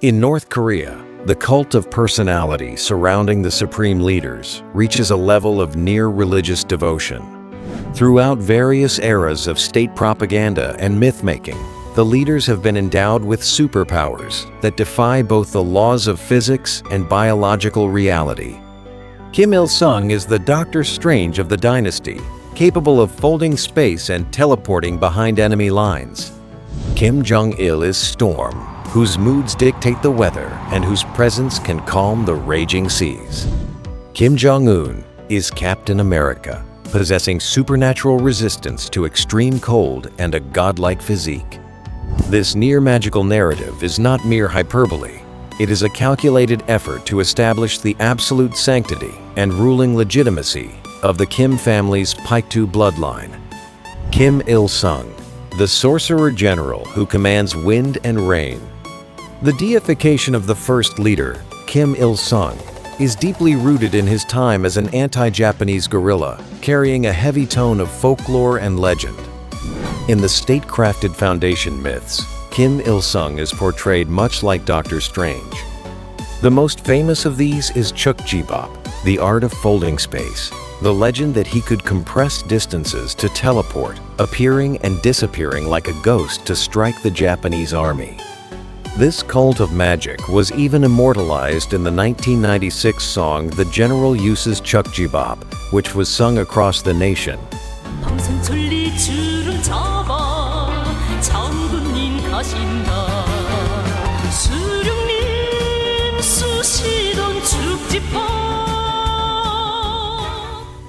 In North Korea, the cult of personality surrounding the supreme leaders reaches a level of near-religious devotion. Throughout various eras of state propaganda and myth-making, the leaders have been endowed with superpowers that defy both the laws of physics and biological reality. Kim Il-sung is the Doctor Strange of the dynasty, capable of folding space and teleporting behind enemy lines. Kim Jong-il is Storm, whose moods dictate the weather and whose presence can calm the raging seas. Kim Jong-un is Captain America, possessing supernatural resistance to extreme cold and a godlike physique. This near-magical narrative is not mere hyperbole. It is a calculated effort to establish the absolute sanctity and ruling legitimacy of the Kim family's Paektu Bloodline. Kim Il-sung, the Sorcerer General who commands wind and rain. The deification of the first leader, Kim Il-sung, is deeply rooted in his time as an anti-Japanese guerrilla, carrying a heavy tone of folklore and legend. In the state-crafted foundation myths, Kim Il-sung is portrayed much like Doctor Strange. The most famous of these is Chukjibop, the art of folding space, the legend that he could compress distances to teleport, appearing and disappearing like a ghost to strike the Japanese army. This cult of magic was even immortalized in the 1996 song The General Uses Chukjibop, which was sung across the nation.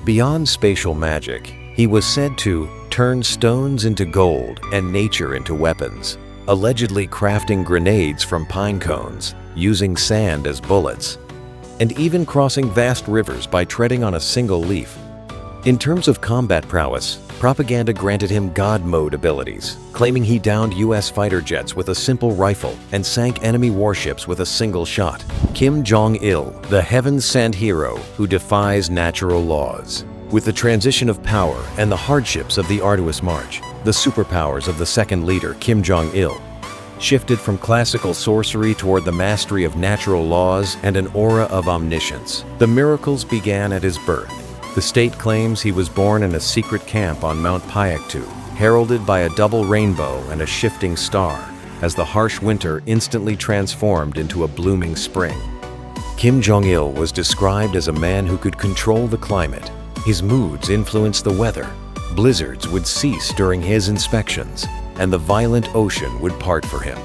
Beyond spatial magic, he was said to turn stones into gold and nature into weapons, allegedly crafting grenades from pine cones, using sand as bullets, and even crossing vast rivers by treading on a single leaf. In terms of combat prowess, propaganda granted him God mode abilities, claiming he downed US fighter jets with a simple rifle and sank enemy warships with a single shot. Kim Jong-il, the heaven-sent hero who defies natural laws. With the transition of power and the hardships of the arduous march, the superpowers of the second leader, Kim Jong-il, shifted from classical sorcery toward the mastery of natural laws and an aura of omniscience. The miracles began at his birth. The state claims he was born in a secret camp on Mount Paektu, heralded by a double rainbow and a shifting star, as the harsh winter instantly transformed into a blooming spring. Kim Jong-il was described as a man who could control the climate. His moods influenced the weather. Blizzards would cease during his inspections, and the violent ocean would part for him.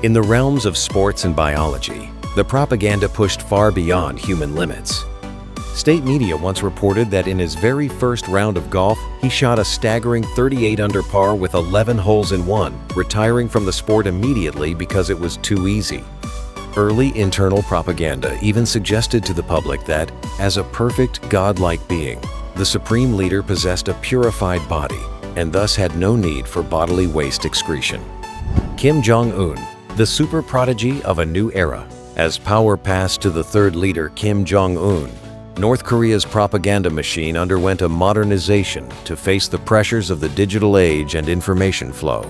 In the realms of sports and biology, the propaganda pushed far beyond human limits. State media once reported that in his very first round of golf, he shot a staggering 38 under par with 11 holes in one, retiring from the sport immediately because it was too easy. Early internal propaganda even suggested to the public that, as a perfect godlike being, the supreme leader possessed a purified body and thus had no need for bodily waste excretion. Kim Jong-un, the super prodigy of a new era. As power passed to the third leader, Kim Jong-un, North Korea's propaganda machine underwent a modernization to face the pressures of the digital age and information flow.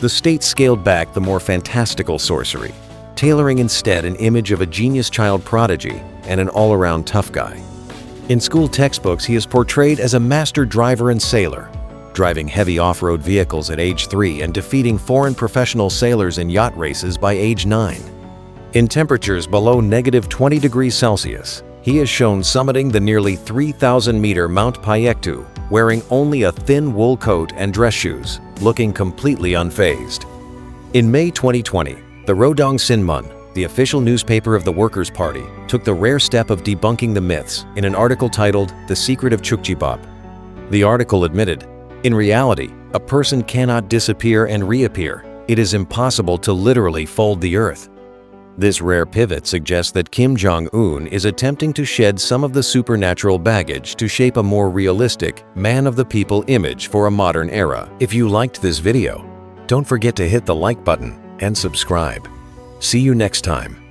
The state scaled back the more fantastical sorcery, tailoring instead an image of a genius child prodigy and an all-around tough guy. In school textbooks, he is portrayed as a master driver and sailor, driving heavy off-road vehicles at age 3 and defeating foreign professional sailors in yacht races by age 9. In temperatures below -20 degrees Celsius, he is shown summiting the nearly 3,000-meter Mount Paektu, wearing only a thin wool coat and dress shoes, looking completely unfazed. In May 2020, the Rodong Sinmun, the official newspaper of the Workers' Party, took the rare step of debunking the myths in an article titled The Secret of Chukjibop. The article admitted, in reality, a person cannot disappear and reappear. It is impossible to literally fold the earth. This rare pivot suggests that Kim Jong-un is attempting to shed some of the supernatural baggage to shape a more realistic, man-of-the-people image for a modern era. If you liked this video, don't forget to hit the like button and subscribe. See you next time.